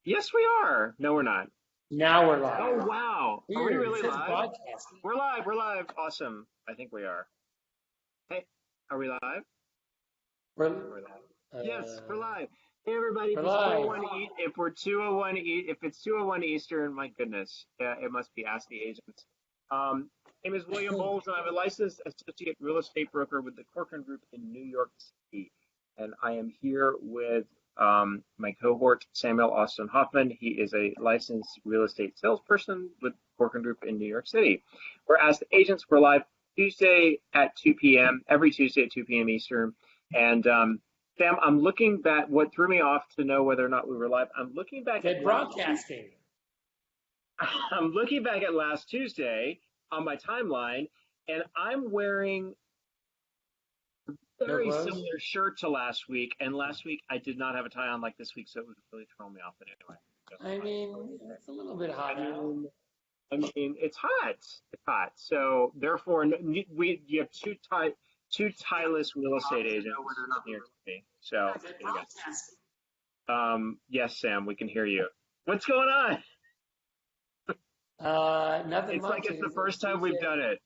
Yes, we are. No, we're not. Now we're Oh, live. wow. Are we Weird. It really says live? broadcasting. We're live. We're live. Awesome. I think we are. Hey, are we live? We're We're live. Yes, we're uh, live. Hey, everybody. If we're it's live. 201 if we're 201 if it's 201 Eastern, my goodness, it must be Ask the Agents. My name is William Bowles, and I'm a licensed associate real estate broker with the Corcoran Group in New York City. And I am here with my cohort, Samuel Austin Hoffman. He is a licensed real estate salesperson with Corcoran Group in New York City. We're Ask the Agents. We're live Tuesday at 2 p.m., every Tuesday at 2 p.m. Eastern. And Sam, I'm looking back. What threw me off to know whether or not we were live, I'm looking back at Said broadcasting. I'm looking back at last Tuesday on my timeline, and I'm wearing a No very clothes. similar shirt to last week. And last week I did not have a tie on like this week, so it was really throwing me off. But anyway, that's I fine. mean, it's a little bit hot I out. mean, it's hot. It's hot. So therefore, you have two tieless real estate agents here today. So I said there you broadcasting. go. Yes, Sam, we can hear you. What's going on? Nothing It's like much. it's It the is a first time we've Tuesday. done it.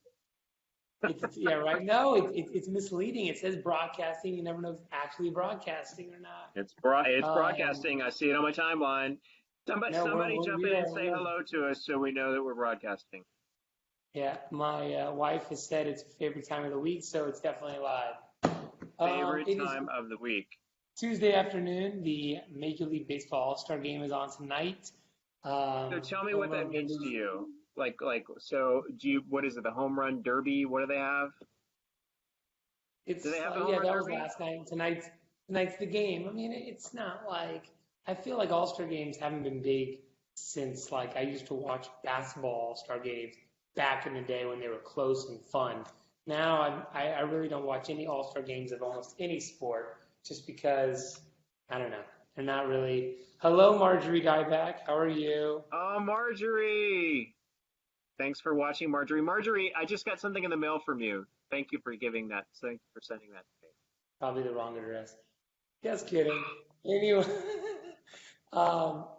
Yeah, right. No, it's misleading. It says broadcasting. You never know if it's actually broadcasting or not. It's Um, broadcasting. I see it on my timeline. no, Somebody jump we in are. and say hello to us so we know that we're broadcasting. Yeah, my wife has said it's her favorite time of the week, so it's definitely live. Favorite It is time of the week. Tuesday afternoon. The Major League Baseball All-Star Game is on tonight. So tell me Home what that run means to derby. you. So what is it, the home run derby? What do they have? Do they It's have the home yeah, run that was derby? last night. Tonight's the game. I mean, it's not like I feel like All-Star games haven't been big since like I used to watch basketball All-Star games back in the day when they were close and fun. Now I really don't watch any All-Star games of almost any sport just because I don't know. They're not really. Hello, Marjorie Dieback. How are you? Oh, Marjorie. Thanks for watching, Marjorie. Marjorie, I just got something in the mail from you. Thank you for giving that. Thank you for sending that to me. Probably the wrong address. Just kidding. Anyway,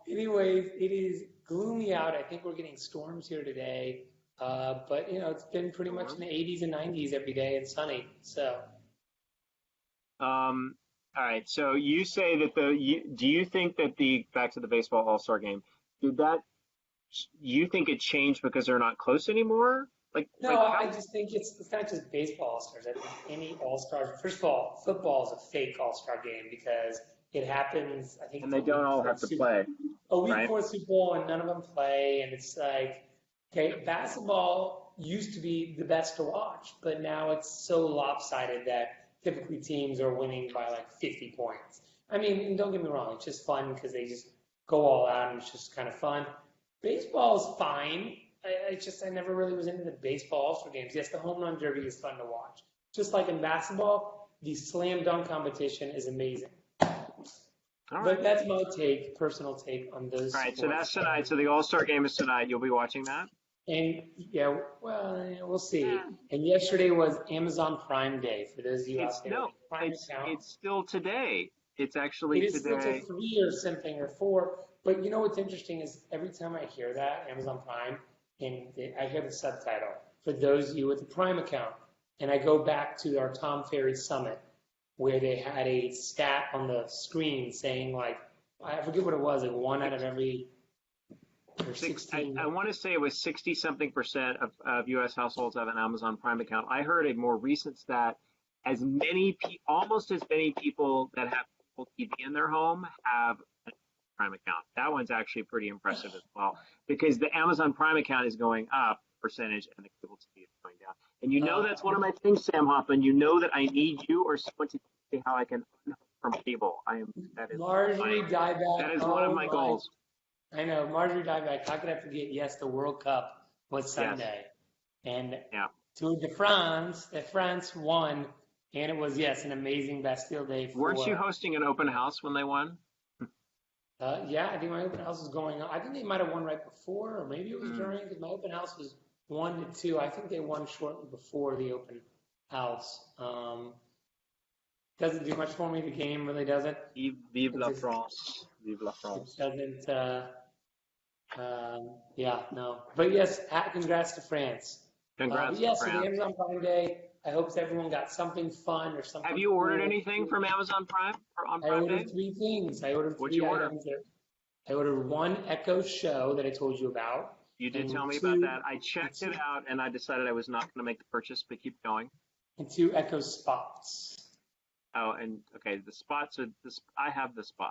anyways, it is gloomy out. I think we're getting storms here today. But it's been pretty much in Storm. the 80s and 90s every day and sunny. So, Um, all right. So you say that do you think that the back to the baseball All-Star game, did that you think it changed because they're not close anymore? no, Like I how just think it's not just baseball all-stars. I think any all-stars, first of all, football is a fake all-star game because it happens, I think and it's they a don't week all before have the to Super play, a week right? before the Super Bowl and none of them play. And it's like, okay, basketball used to be the best to watch, but now it's so lopsided that typically teams are winning by like 50 points. I mean, and don't get me wrong, it's just fun because they just go all out and it's just kind of fun. Baseball is fine. I never really was into the baseball All-Star games. Yes, the home run derby is fun to watch. Just like in basketball, the slam dunk competition is amazing. All right. But that's my take, personal take on those All right. So that's sports. tonight. So the All-Star game is tonight. You'll be watching that? And yeah, well, we'll Yeah. see. And yesterday was Amazon Prime Day for those of you It's out there with no, a Prime account. it's still today. It's actually It is still till today. 3 or something or 4. But you know what's interesting is every time I hear that, Amazon Prime, and I hear the subtitle for those of you with a Prime account, and I go back to our Tom Ferry Summit where they had a stat on the screen saying like, I forget what it was, like one out of every, or I 16. want to say it was 60 something percent of U.S. households have an Amazon Prime account. I heard a more recent stat, almost as many people that have Apple TV in their home have a Prime account. That one's actually pretty impressive as well, because the Amazon Prime account is going up percentage and the cable TV is going down. And that's one of my things, Sam Hoffman. You know that I need you or someone to see how I can unhook from cable. Marjorie That Dieback, is one of oh my my, goals. I know, Marjorie Dieback, how could I forget? Yes, the World Cup was Yes. Sunday. And Yeah. Tour de France won, and it was, yes, an amazing Bastille Day Weren't you for, hosting an open house when they won? yeah, I think my open house was going on. I think they might have won right before, or maybe it was Mm. during, because my open house was 1 to 2. I think they won shortly before the open house. Doesn't do much for me. The game really doesn't. Vive It la just France. Vive la it France. doesn't. Yeah, no. But yes, congrats to France. But Congrats to yeah, so the France. Amazon Prime Day. I hope everyone got something fun or Have something you ordered cool. anything from Amazon Prime on I Prime Day? ordered three things. I ordered What'd three you order? items. I ordered one Echo Show that I told you about, You did and tell me about two that. I and checked it two, out and I decided I was not going to make the purchase, but keep going. and two Echo Spots. Oh, and okay, the spots are this. I have the spot.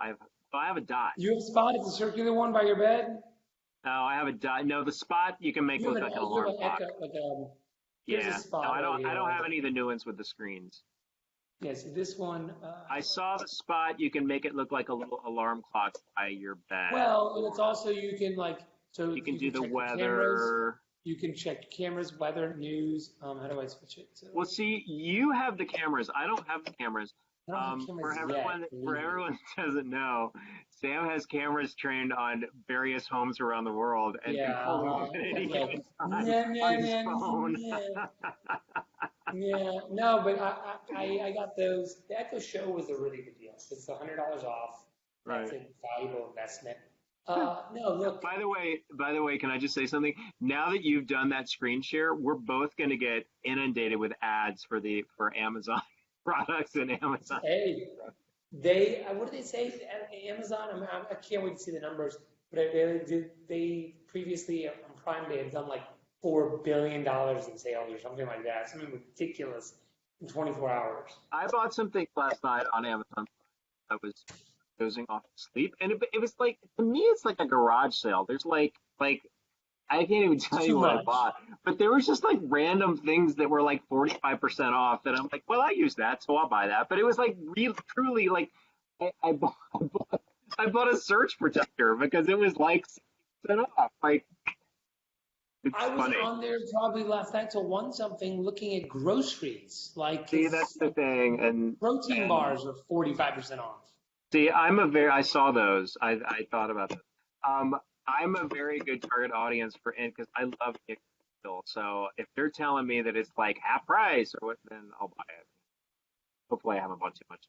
I have a dot. You have a spot? It's a circular one by your bed? No, I have a dot. No, the spot you can make You have look like an you have alarm an clock. Echo, here's a Yeah. No, spot I right don't. I here. don't have any of the new ones with the screens. Yes, this one, I saw the spot. You can make it look like a little alarm clock by your bed. well, and it's also you can so You can you do can the check the cameras. weather. You can check cameras, weather, news. How do I switch it? So Well, see, you have the cameras. I don't have the cameras. I don't have cameras yet, For believe me. everyone that doesn't know, Sam has cameras trained on various homes around the world and can Yeah, pull them at any okay. given time Yeah, on yeah, his yeah, phone. yeah. Yeah, no, but I got those. The Echo Show was a really good deal. It's $100 off. That's Right. a valuable investment. No, look, By the way, can I just say something? Now that you've done that screen share, we're both going to get inundated with ads for Amazon products and Amazon. hey, what did they say at Amazon? I can't wait to see the numbers. But they previously on Prime Day had done like $4 billion in sales or something like that. Something ridiculous in 24 hours. I bought some things last night on Amazon. I was dozing off to sleep, and it was like to me, it's like a garage sale. There's like I can't even It's tell too you what I much. bought, but there was just like random things that were like 45% off, and I'm like, well, I use that, so I'll buy that. But it was like real, truly like I bought a surge protector because it was like 60% off. Like I it's was funny. on there probably last night till one something looking at groceries, like See, that's 'cause, the thing, protein and bars are 45% off. see, I saw those. I thought about that. Um, I'm a very good target audience for because I love Kick still. So if they're telling me that it's like half price or what, then I'll buy it. Hopefully, I haven't bought too much.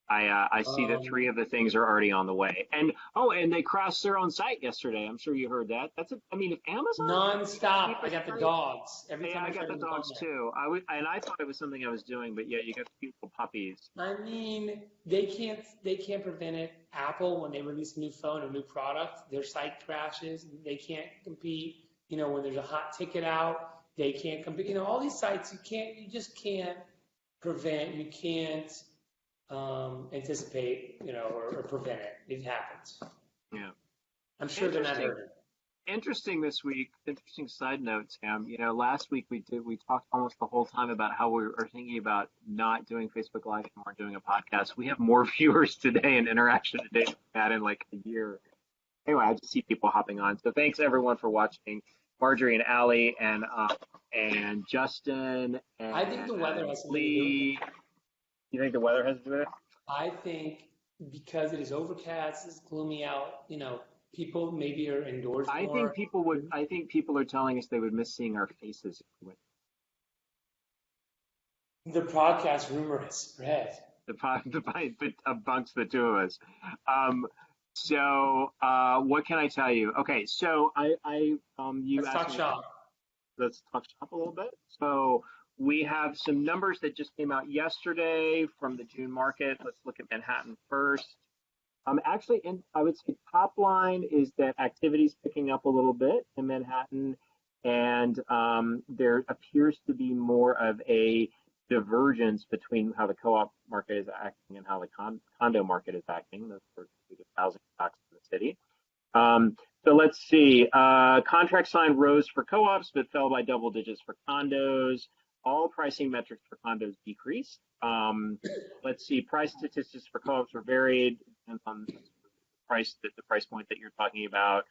I see that three Um, of the things are already on the way. And oh, and they crossed their own site yesterday. I'm sure you heard that. I mean, if Amazon can be the Non-stop. I cheapest got the site, dogs. Every yeah, time I I try got to the look on dogs there. too. And I thought it was something I was doing, but yeah, you got beautiful puppies. I mean, they can't prevent it. Apple, when they release a new phone, a new product, their site crashes. They can't compete. When there's a hot ticket out, they can't compete. All these sites, you just can't prevent. You can't anticipate, or prevent it. It happens. Yeah, I'm sure they're not interesting. hurting. Interesting this week. Interesting side note, Sam. Last week we talked almost the whole time about how we were thinking about not doing Facebook Live anymore, doing a podcast. We have more viewers today and interaction today than we had in like a year. Anyway, I just see people hopping on. So thanks everyone for watching. Marjorie and Allie and Justin I think the weather and has something to do with it. Lee. You think the weather has to do with it? I think because it is overcast, it's gloomy out, people maybe are indoors more. I think people are telling us they would miss seeing our faces if we went The podcast rumor has spread. amongst the two of us. Um, what can I tell you? Okay, so you Let's asked talk me. shop. Let's talk shop a little bit. So we have some numbers that just came out yesterday from the June market. Let's look at Manhattan first. Actually, I would say top line is that activity's picking up a little bit in Manhattan, and there appears to be more of a divergence between how the co-op market is acting and how the condo market is acting. Those are the biggest housing stocks in the city. So let's see. Contract signed rose for co-ops, but fell by double digits for condos. All pricing metrics for condos decreased. Let's see. Price statistics for co-ops were varied. Depends on the price point that you're talking about.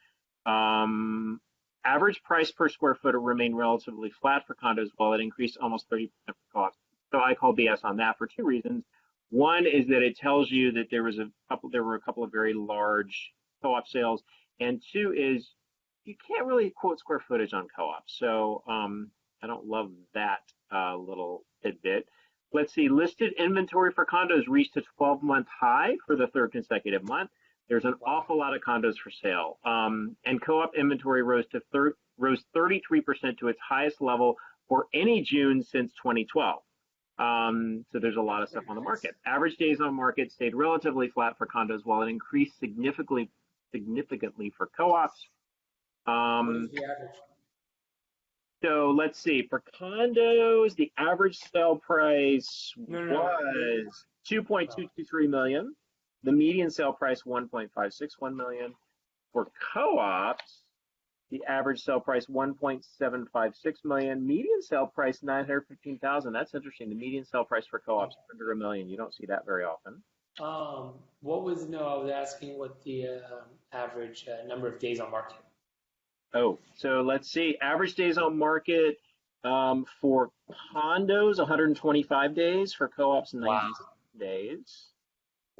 Average price per square foot remained relatively flat for condos, while it increased almost 30% for co-ops. So I call BS on that for two reasons. One is that it tells you that there were a couple of very large co-op sales, and two is you can't really quote square footage on co-op. So I don't love that little tidbit. Let's see, listed inventory for condos reached a 12-month high for the third consecutive month. There's an awful lot of condos for sale. And co-op inventory rose 33% to its highest level for any June since 2012. So there's a lot of stuff on the market. Average days on market stayed relatively flat for condos while it increased significantly for co-ops. What is the average? So let's see, for condos, the average sale price No. was 2.223 million. The median sale price 1.561 million. For co-ops, the average sale price 1.756 million. Median sale price 915,000. That's interesting. The median sale price for co-ops under $1 million. You don't see that very often. I was asking what the average number of days on market. Oh, so let's see. Average days on market for condos 125 days. For co-ops 90 days.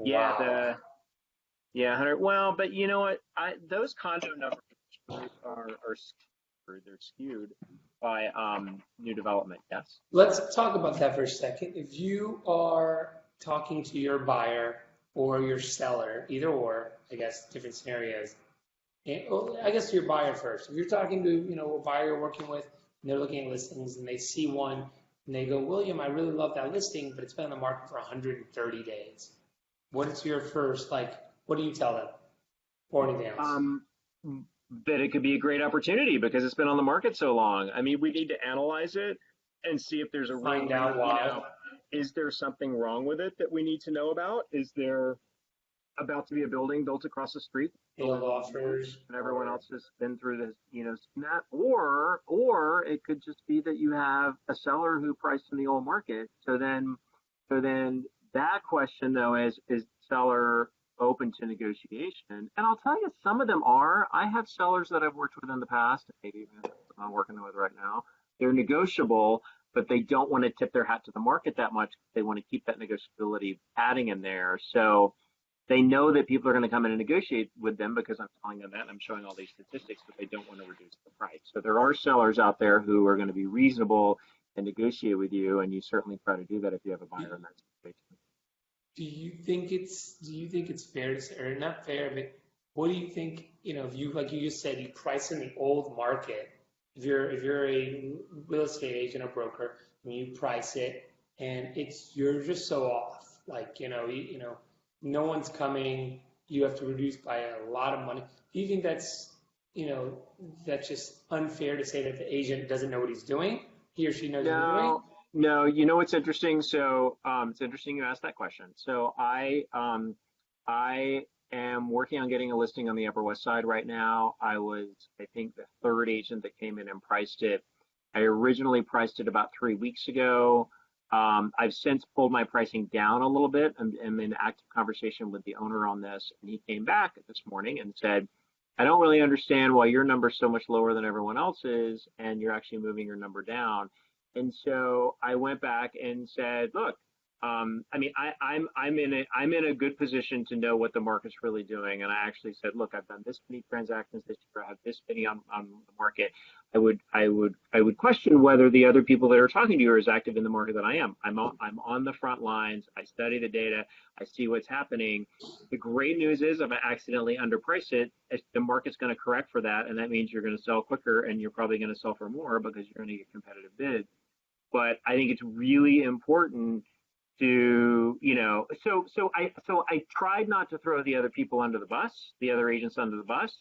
Yeah, Wow. 100. Well, but you know what? Those condo numbers are they're skewed by new development. Yes. Let's talk about that for a second. If you are talking to your buyer or your seller, either or, I guess different scenarios. I guess your buyer first. If you're talking to a buyer you're working with, and they're looking at listings and they see one and they go, William, I really love that listing, but it's been on the market for 130 days. What is your first What do you tell them, or anything else? That it could be a great opportunity because it's been on the market so long. I mean, we need to analyze it and see if there's a Find out why. Is there something wrong with it that we need to know about? Is there about to be a building built across the street? Field offers. And everyone else has been through this, seen that. Or it could just be that you have a seller who priced in the old market. So then that question though is seller open to negotiation? And I'll tell you, some of them are. I have sellers that I've worked with in the past, maybe even I'm working with right now. They're negotiable, but they don't want to tip their hat to the market that much. They want to keep that negotiability padding in there. So they know that people are going to come in and negotiate with them because I'm telling them that and I'm showing all these statistics, but they don't want to reduce the price. So there are sellers out there who are going to be reasonable and negotiate with you, and you certainly try to do that if you have a buyer in that situation. Do you think it's fair to say, or not fair, but what do you think, if you, like you just said, you price in the old market, if you're a real estate agent or broker, and you price it and you're just so off, no one's coming, you have to reduce by a lot of money. Do you think that's just unfair to say that the agent doesn't know what he's doing? He or she knows what he's doing? No, what's interesting? So it's interesting you asked that question. So I am working on getting a listing on the Upper West Side right now. I was, I think, the third agent that came in and priced it. I originally priced it about 3 weeks ago. I've since pulled my pricing down a little bit. I'm in active conversation with the owner on this, and he came back this morning and said, I don't really understand why your number's so much lower than everyone else's, and you're actually moving your number down. And so I went back and said, look, I'm in a good position to know what the market's really doing. And I actually said, look, I've done this many transactions this year. I have this many on the market. I would question whether the other people that are talking to you are as active in the market that I am. I'm on the front lines. I study the data. I see what's happening. The great news is if I accidentally underprice it, the market's going to correct for that. And that means you're going to sell quicker and you're probably going to sell for more because you're going to get competitive bids. But I think it's really important to, so I tried not to throw the other people under the bus, the other agents under the bus.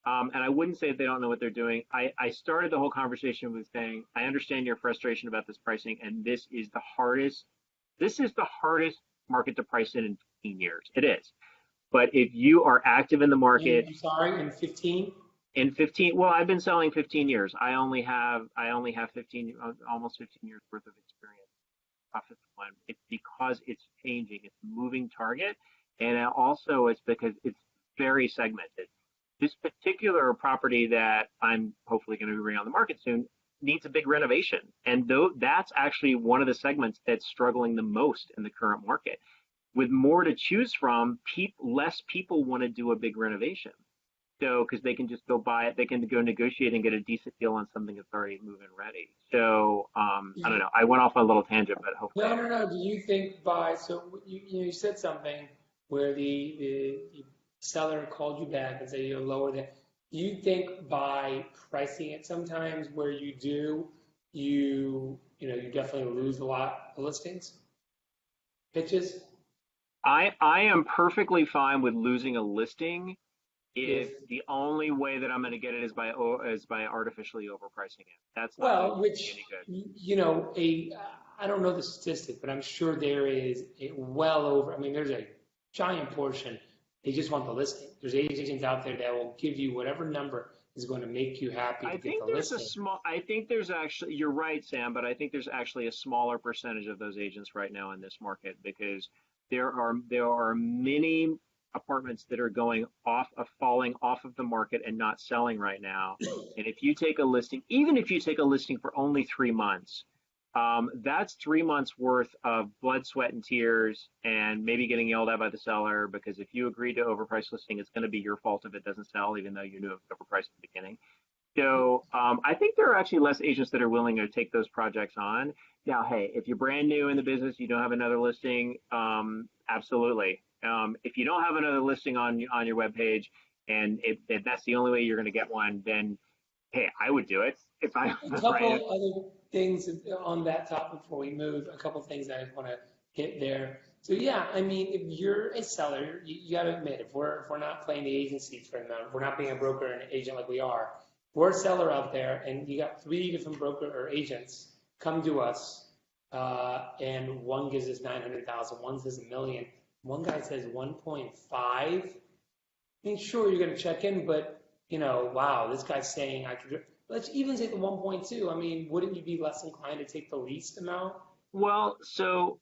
And I wouldn't say they don't know what they're doing. I started the whole conversation with saying, I understand your frustration about this pricing, and this is the hardest market to price in 15 years. It is. But if you are active in the market. I'm sorry, in 15? In 15, well, I've been selling 15 years. I only have 15, almost 15 years worth of experience. It's because it's changing. It's a moving target, and also it's because it's very segmented. This particular property that I'm hopefully going to bring on the market soon needs a big renovation, and that's actually one of the segments that's struggling the most in the current market. With more to choose from, less people want to do a big renovation. So, because they can just go buy it, they can go negotiate and get a decent deal on something that's already moving ready. So, I don't know. I went off on a little tangent, but hopefully. No. Do you think by, so you said something where the seller called you back and said you're lower than, do you think by pricing it sometimes where you do, you definitely lose a lot of listings, pitches? I am perfectly fine with losing a listing if If, the only way that I'm going to get it is by artificially overpricing it. That's not going to well, do me which, any good. I don't know the statistic, but I'm sure there is a well over, I mean, there's a giant portion, they just want the listing. There's agents out there that will give you whatever number is going to make you happy to get the listing. I think there's actually, you're right, Sam, but I think there's actually a smaller percentage of those agents right now in this market because there are many apartments that are falling off of the market and not selling right now. And if you take a listing, even if you take a listing for only 3 months, that's 3 months worth of blood, sweat, and tears, and maybe getting yelled at by the seller because if you agree to overpriced listing, it's going to be your fault if it doesn't sell, even though you knew it was overpriced at the beginning. So I think there are actually less agents that are willing to take those projects on. Now, hey, if you're brand new in the business, you don't have another listing, absolutely. If you don't have another listing on your webpage, and if that's the only way you're going to get one, then hey, I would do it if I A right. couple other things on that topic before we move, a couple things that I want to hit there. So yeah, I mean, if you're a seller, you got to admit, if we're not playing the agency for them, if we're not being a broker and an agent like we are, we're a seller out there, and you got 3 different broker or agents come to us, and one gives us 900,000, one says 1 million, one guy says 1.5. I mean, sure, you're going to check in, but wow, this guy's saying I could. Let's even take the 1.2. I mean, wouldn't you be less inclined to take the least amount? Well, so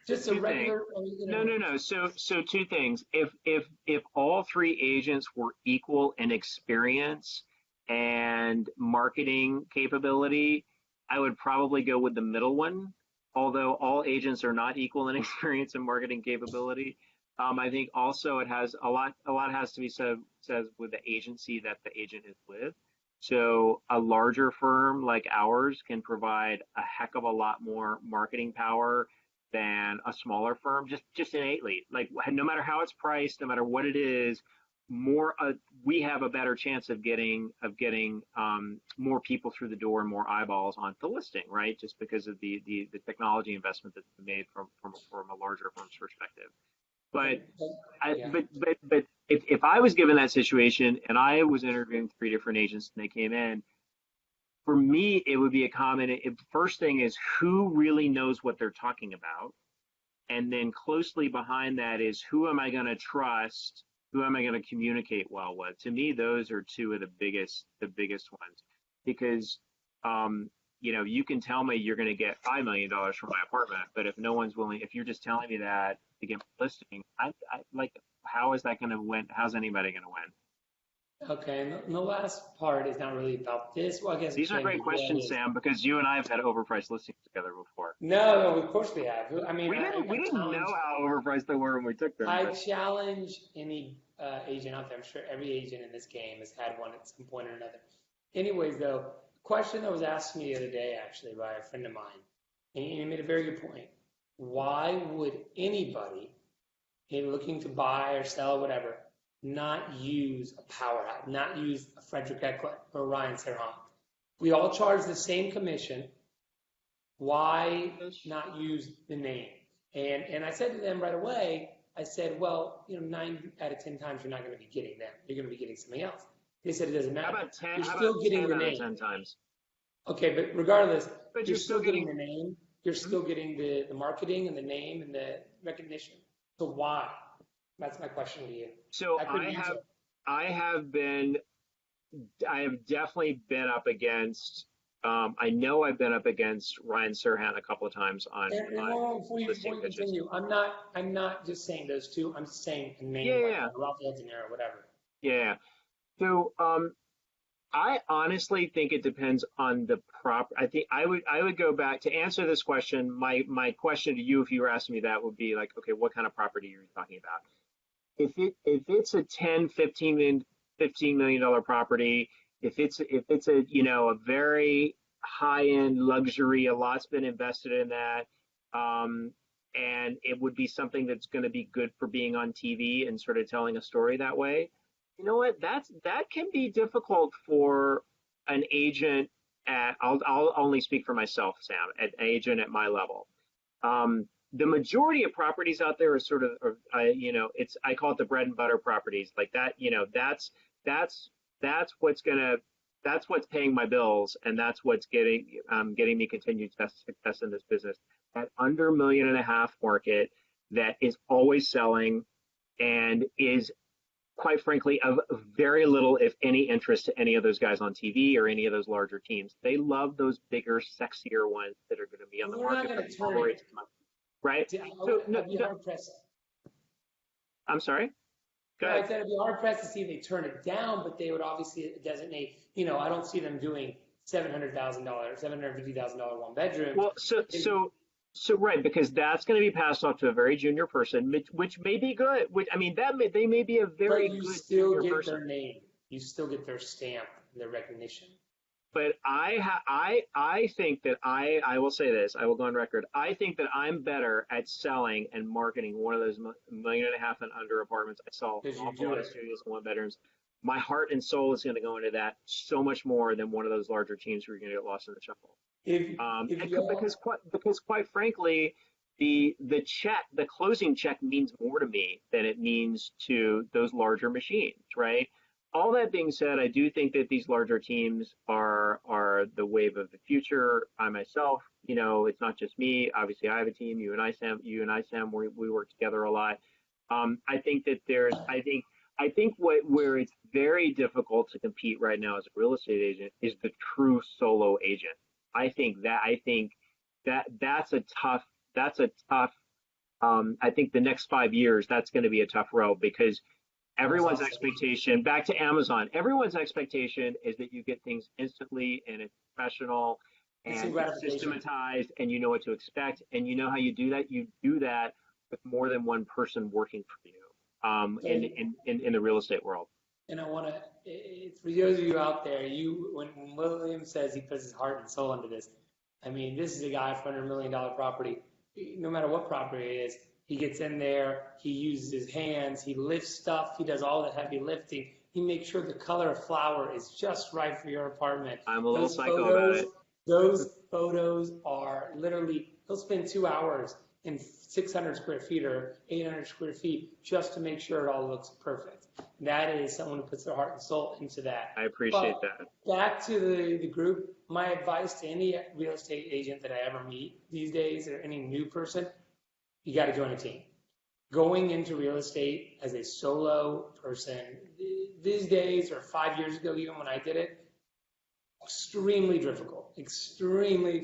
Just a two things. regular, No. So two things. If all three agents were equal in experience and marketing capability, I would probably go with the middle one. Although all agents are not equal in experience and marketing capability, I think also it has a lot. A lot has to be said with the agency that the agent is with. So a larger firm like ours can provide a heck of a lot more marketing power than a smaller firm, just innately. Like no matter how it's priced, no matter what it is, more we have a better chance of getting more people through the door and more eyeballs onto the listing, right? Just because of the technology investment that's been made from a larger firm's perspective. But yeah. if I was given that situation and I was interviewing 3 different agents and they came in, for me, it would be a common. First thing is who really knows what they're talking about, and then closely behind that is who am I going to trust? Who am I going to communicate well with? To me, those are two of the biggest ones, because you can tell me you're going to get $5 million from my apartment, but if no one's willing, if you're just telling me that to get my listing, I like, how is that going to win? How's anybody going to win? Okay, and the last part is not really about this. Well, I guess These are great questions, Sam, because you and I have had overpriced listings together before. No, of course we have. I mean, We didn't know how overpriced they were when we took them. I challenge any agent out there. I'm sure every agent in this game has had one at some point or another. Anyways, though, question that was asked to me the other day, actually, by a friend of mine, and he made a very good point. Why would anybody looking to buy or sell or whatever not use a powerhouse, not use a Frederick Eckler or Ryan Serhant? We all charge the same commission. Why not use the name? And I said to them right away, I said, well, 9 out of 10 times you're not going to be getting them. You're going to be getting something else. They said it doesn't matter. How about 10? You're still getting the name. 10 times. Okay, but regardless, But you're still getting the getting name. You're still getting the marketing and the name and the recognition. So why? That's my question to you. So I have definitely been up against. I know I've been up against Ryan Serhant a couple of times on Before you continue, I'm not just saying those two. I'm saying a name like Rafael De Niro, whatever. Yeah. So I honestly think it depends on the prop. I think I would go back to answer this question. My question to you, if you were asking me that, would be like, okay, what kind of property are you talking about? If it's a 10, 15 $15 million property, if it's a, a very high end luxury, a lot's been invested in that. And it would be something that's going to be good for being on TV and sort of telling a story that way. You know what? That can be difficult for an agent at. I'll only speak for myself, Sam, an agent at my level. The majority of properties out there are sort of, it's, I call it the bread and butter properties, like that. That's what's paying my bills, and that's what's getting me continued success in this business. That under $1.5 million market that is always selling and is, quite frankly, of very little, if any, interest to any of those guys on TV or any of those larger teams. They love those bigger, sexier ones that are going to be on the market for all rates of money, right? So, I'm sorry? Go ahead. I said it'd be hard pressed to see if they turn it down, but they would obviously designate, I don't see them doing $700,000, $750,000 one bedroom. Well, so right, because that's going to be passed off to a very junior person, which may be good. They may be a very good junior person. You still get their name. You still get their stamp, their recognition. But I think that I will say this. I will go on record. I think that I'm better at selling and marketing one of those $1.5 million and under apartments. I sell an awful lot of studios and one bedrooms. My heart and soul is going to go into that so much more than one of those larger teams who are going to get lost in the shuffle. Because quite frankly, the closing check means more to me than it means to those larger machines, right? All that being said, I do think that these larger teams are the wave of the future. I myself, it's not just me. Obviously, I have a team. You and I, Sam, we work together a lot. I think that I think where it's very difficult to compete right now as a real estate agent is the true solo agent. I think that's a tough. I think the next 5 years, that's going to be a tough road because everyone's expectation, back to Amazon, everyone's expectation is that you get things instantly and it's professional and systematized and you know what to expect. And you know how you do that? You do that with more than one person working for you in the real estate world. And I want to, for those of you out there, when William says he puts his heart and soul into this, this is a guy for $100 million property. No matter what property it is, he gets in there, he uses his hands, he lifts stuff, he does all the heavy lifting. He makes sure the color of flower is just right for your apartment. I'm a little psycho about it. Those photos are literally, he'll spend 2 hours in 600 square feet or 800 square feet just to make sure it all looks perfect. That is someone who puts their heart and soul into that. I appreciate that. Back to the group, my advice to any real estate agent that I ever meet these days or any new person, you got to join a team. Going into real estate as a solo person these days or 5 years ago, even when I did it, extremely difficult, extremely.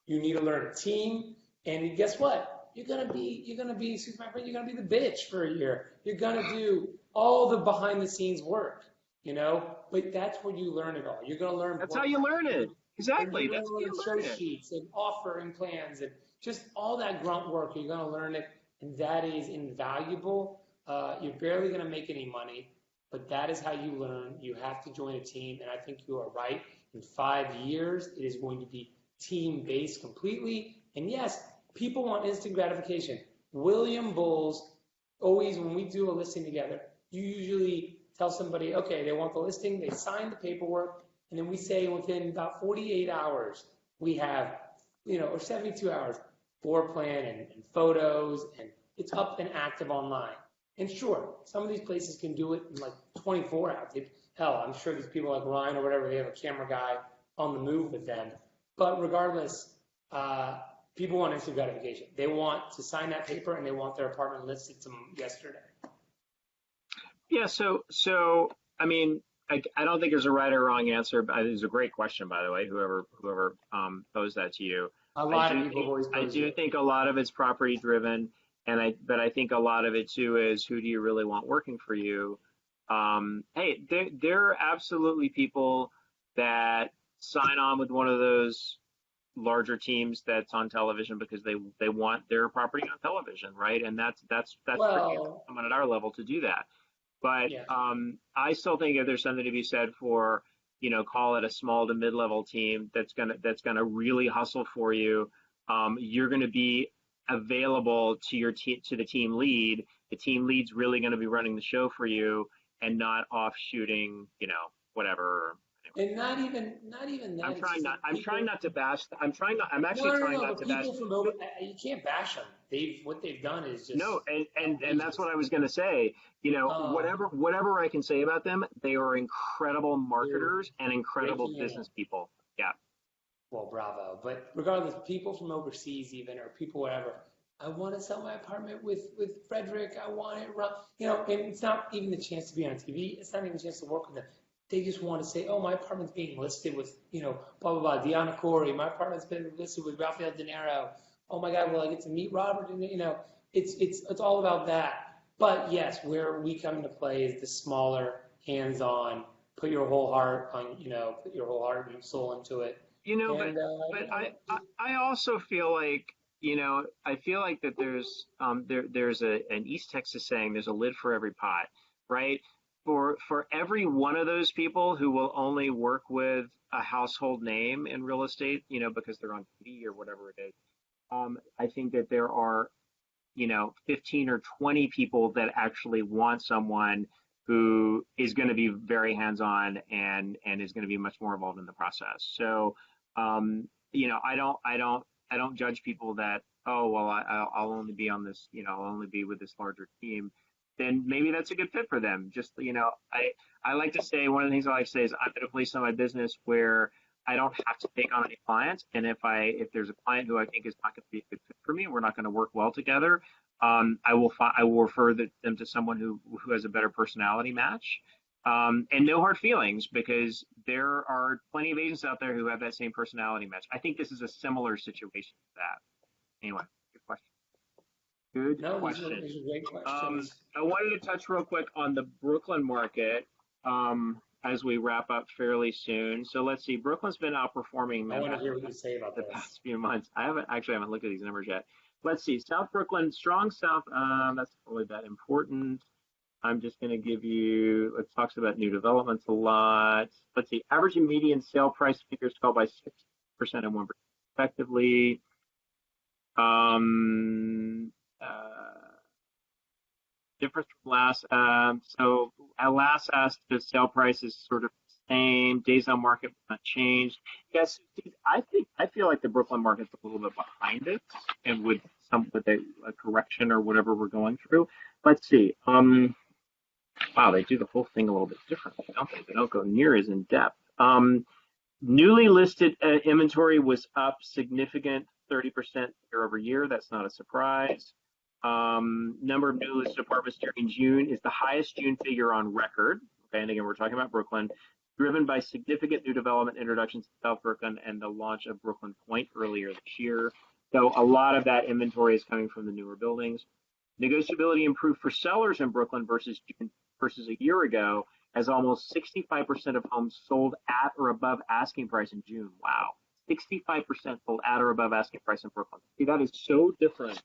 You need to learn a team. And guess what? You're gonna be Superman. You're gonna be the bitch for a year. You're gonna do all the behind the scenes work, But that's where you learn it all. You're gonna learn. That's how you learn it. Exactly. That's how you learn it. Sheets and offering plans and just all that grunt work. You're gonna learn it, and that is invaluable. You're barely gonna make any money, but that is how you learn. You have to join a team, and I think you are right. In 5 years, it is going to be team-based completely. And yes, people want instant gratification. William Bulls, always when we do a listing together, you usually tell somebody, okay, they want the listing, they sign the paperwork, and then we say within about 48 hours, we have, or 72 hours, floor plan and photos, and it's up and active online. And sure, some of these places can do it in like 24 hours. Hell, I'm sure these people like Ryan or whatever, they have a camera guy on the move with them. But regardless, people want instant gratification. They want to sign that paper and they want their apartment listed to them yesterday. Yeah. So I don't think there's a right or wrong answer. But it was a great question, by the way. Whoever posed that to you. I do think a lot of it's property driven, but I think a lot of it too is who do you really want working for you. Hey, there are absolutely people that sign on with one of those larger teams that's on television because they want their property on television, right? And that's for someone at our level to do that. But Yeah. I still think that there's something to be said for, call it a small to mid-level team that's gonna really hustle for you. You're going to be available to your team, to the team lead. The team lead's really going to be running the show for you and not off shooting, whatever. Anyway, And not even that. I'm It's trying just not. like I'm trying people. not to bash. I'm actually No, no, trying no. not But to bash. people from over, you can't bash them. What they've done is No, just and that's outrageous. what I was going to say. Um, Whatever I can say about them, they are incredible they're marketers and incredible raking it in. business people. Yeah. Well, bravo. But regardless, people from overseas even, or people whatever, I want to sell my apartment with Frederick. I want it run. And it's not even the chance to be on TV. It's not even a chance to work with them. They just want to say, oh, my apartment's being listed with, blah, blah, blah, Deanna Corey. My apartment's been listed with Rafael De Niro. Oh my God, well, I get to meet Robert. And, it's all about that. But yes, where we come into play is the smaller, hands-on, put your whole heart on, put your whole heart and soul into it. But And, but I also feel like I feel like that there's an East Texas saying, there's a lid for every pot, right? For every one of those people who will only work with a household name in real estate, because they're on TV or whatever it is, I think that there are 15 or 20 people that actually want someone who is going to be very hands-on and is going to be much more involved in the process. So, I don't judge people that, oh, well, I'll only be on this, I'll only be with this larger team. Then maybe that's a good fit for them. Just, I like to say, one of the things I like to say is, I'm at a place in my business where I don't have to take on any clients. And if there's a client who I think is not going to be a good fit for me, we're not going to work well together, I will refer them to someone who has a better personality match. And no hard feelings, because there are plenty of agents out there who have that same personality match. I think this is a similar situation to that. Anyway, good question. Good no, question. these are great questions. I wanted to touch real quick on the Brooklyn market, as we wrap up fairly soon. So let's see. Brooklyn's been outperforming I want to Manhattan hear what you say about the this. past few months. I haven't looked at these numbers yet. Let's see. South Brooklyn, strong South. That's not really that important. I'm just going to give you, it talks about new developments a lot. Let's see. Average and median sale price figures fell by 6% and 1% respectively. Difference from last. So at last asked, the sale price is sort of the same. Days on market not changed. Yes, I feel like the Brooklyn market's a little bit behind it, and with a correction or whatever we're going through. Let's see. Wow, they do the whole thing a little bit differently, don't they? They don't go near as in depth. Newly listed inventory was up significant 30% year over year. That's not a surprise. Number of new listed apartments during June is the highest June figure on record. Okay, and again, we're talking about Brooklyn, driven by significant new development introductions to South Brooklyn and the launch of Brooklyn Point earlier this year. So a lot of that inventory is coming from the newer buildings. Negotiability improved for sellers in Brooklyn versus a year ago, as almost 65% of homes sold at or above asking price in June. Wow. 65% sold at or above asking price in Brooklyn. See, that is so different.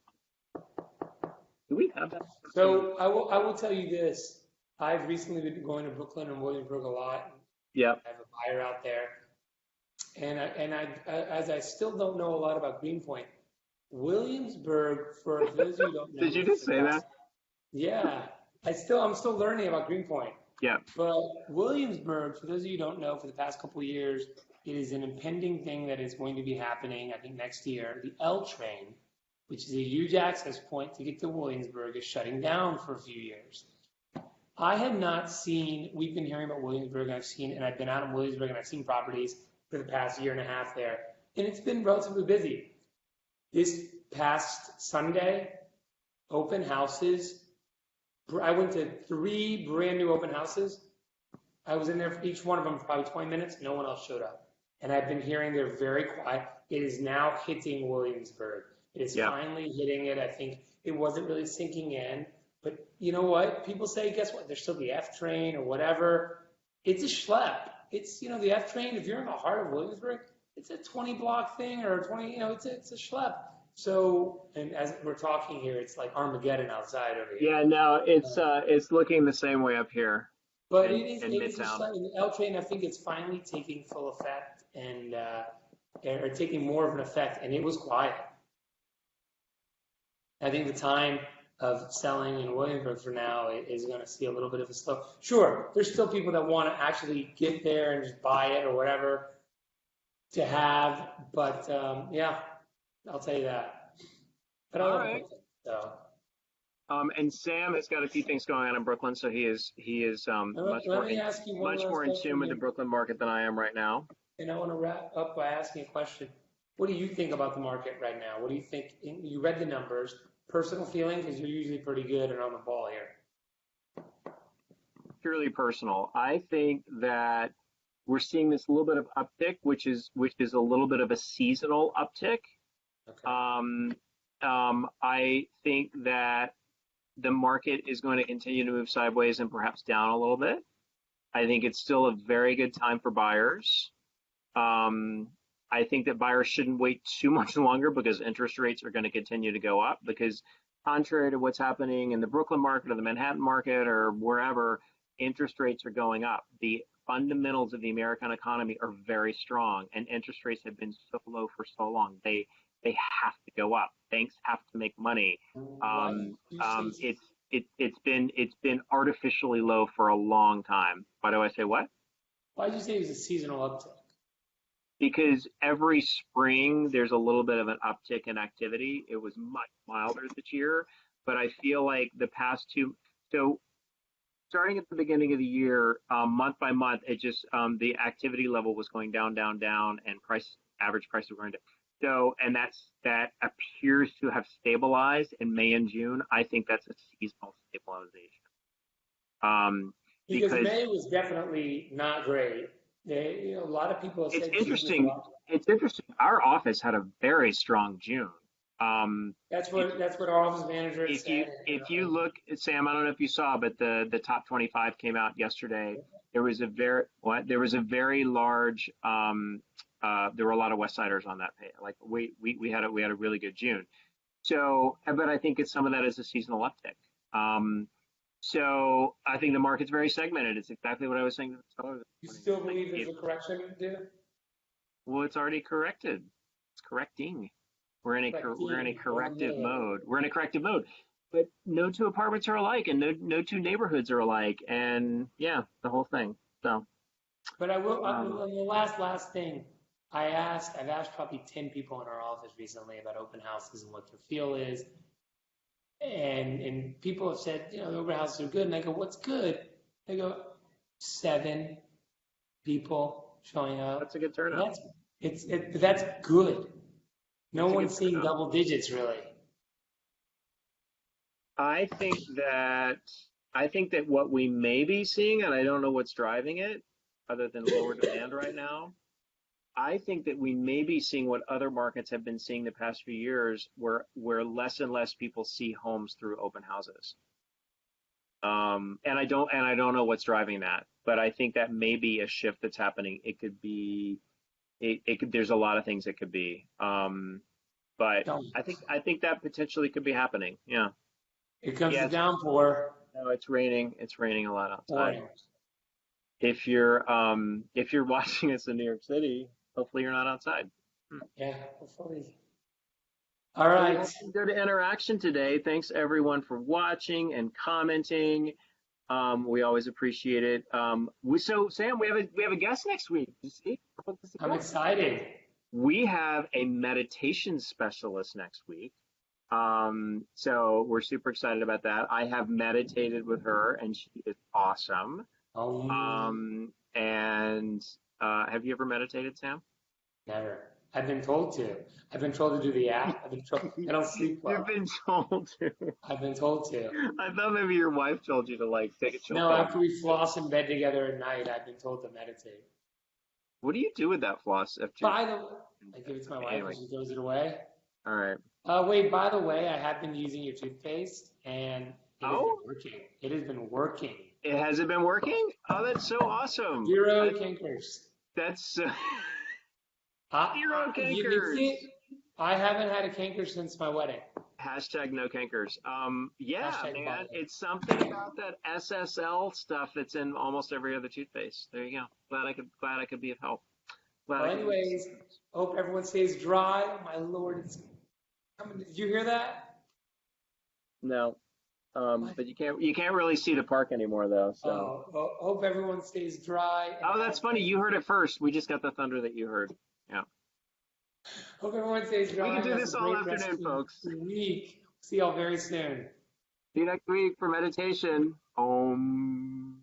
Do we have that? So I will tell you this. I've recently been going to Brooklyn and Williamsburg a lot. Yeah. I have a buyer out there. As I still don't know a lot about Greenpoint, Williamsburg, for those of you who don't know. Did you just say that? Yeah. I'm still learning about Greenpoint. Yeah. But Williamsburg, for those of you who don't know, for the past couple of years, it is an impending thing that is going to be happening, I think, next year. The L train, which is a huge access point to get to Williamsburg, is shutting down for a few years. I have not seen, we've been hearing about Williamsburg, and I've been out in Williamsburg, and I've seen properties for the past year and a half there, and it's been relatively busy. This past Sunday, open houses, I went to 3 brand new open houses. I was in there for each one of them for probably 20 minutes. No one else showed up. And I've been hearing they're very quiet. It is now hitting Williamsburg. It is finally hitting it. I think it wasn't really sinking in. But you know what? People say, guess what? There's still the F train or whatever. It's a schlep. It's, the F train, if you're in the heart of Williamsburg, it's a 20 block thing or 20, it's a schlep. So, and as we're talking here, it's like Armageddon outside over here. Yeah, no, Uh, it's looking the same way up here but in it is just Midtown. like the L train. I think it's finally taking full effect and or taking more of an effect. And it was quiet. I think the time of selling in Williamsburg for now is going to see a little bit of a slow. Sure, there's still people that want to actually get there and just buy it or whatever to have, but yeah, I'll tell you that. But I All love right. Brooklyn, so. And Sam has got a few things going on in Brooklyn, so he is Let me ask you one much last more in tune question with the here, Brooklyn market than I am right now. and I want to wrap up by asking a question. What do you think about the market right now? What do you think? You read the numbers. Personal feeling, because you're usually pretty good and on the ball here. Purely personal. I think that we're seeing this little bit of uptick, which is a little bit of a seasonal uptick. Okay. I think that the market is going to continue to move sideways and perhaps down a little bit. I think it's still a very good time for buyers. I think that buyers shouldn't wait too much longer because interest rates are going to continue to go up because contrary to what's happening in the Brooklyn market or the Manhattan market or wherever, interest rates are going up. The fundamentals of the American economy are very strong and interest rates have been so low for so long. They have to go up. Banks have to make money. Why do you say It's been artificially low for a long time. Why do I say what? why did you say it was a seasonal uptick? Because every spring there's a little bit of an uptick in activity. It was much milder this year, but I feel like the past two, so starting at the beginning of the year, month by month, it just the activity level was going down, down, down, and average prices were going to. So, and that appears to have stabilized in May and June. I think that's a seasonal stabilization. Because Because May was definitely not great. A lot of people have it's said June was interesting. rough. It's interesting. Our office had a very strong June. That's what our office manager had If you said. if you look, Sam, I don't know if you saw, but the top 25 came out yesterday. There was a very large there were a lot of West Siders on that page. Like we had a really good June. So, but I think some of that is a seasonal uptick. So I think the market's very segmented. It's exactly what I was saying to the seller this You morning. still believe there's a correction to do? Well, it's already corrected. It's correcting. We're in a corrective mode. We're in a corrective mode. But no two apartments are alike, and no two neighborhoods are alike, and yeah, the whole thing. So, But I will, um, on the last thing, I've asked probably 10 people in our office recently about open houses and what their feel is. And people have said, the open houses are good. And I go, what's good? They go, 7 people showing that's up. a good And turnout. but that's good. No That's a good one's seeing turnout. double digits really. I think that what we may be seeing, and I don't know what's driving it, other than lower demand right now. I think that we may be seeing what other markets have been seeing the past few years, where less and less people see homes through open houses. And I don't know what's driving that, but I think that may be a shift that's happening. It could be, it could. There's a lot of things it could be. But Don't. I think that potentially could be happening. Yeah. Here comes the Yes. downpour. No, it's raining. It's raining a lot outside. Warning. If you're watching us in New York City, hopefully you're not outside. Yeah, hopefully. All So right. let's go to interaction today. Thanks everyone for watching and commenting. We always appreciate it. So Sam, we have a guest next week. You see? I'm excited. We have a meditation specialist next week. So we're super excited about that. I have meditated with her and she is awesome. And have you ever meditated, Sam? Never. I've been told to. I've been told to do the app. I've been told. I don't sleep well. You've been told to. I've been told to. I thought maybe your wife told you to like take a chill No, pill. after we floss in bed together at night, I've been told to meditate. What do you do with that floss after? By the way, I give it to my wife Anyway. and she throws it away. All right. Wait, by the way, I have been using your toothpaste and it has Oh? been working. It has been working. It hasn't been working? Oh, that's so awesome. 0 kinkers. That's Zero Zero You kinkers. mix it I haven't had a canker since my wedding. Hashtag no cankers. Yeah, Hashtag man, bother. it's something about that SSL stuff that's in almost every other toothpaste. There you go. Glad I could be of help. Glad Well, I could be of anyways, assistance. hope everyone stays dry. My Lord, it's coming. Did you hear that? No, What? but you can't really see the park anymore though. So. Hope everyone stays dry and Oh, that's funny. You heard it first. We just got the thunder that you heard. Yeah. hope everyone stays We dry can and do has a this all great rest afternoon, of folks. the week. See y'all very soon. See you next week for meditation. Om.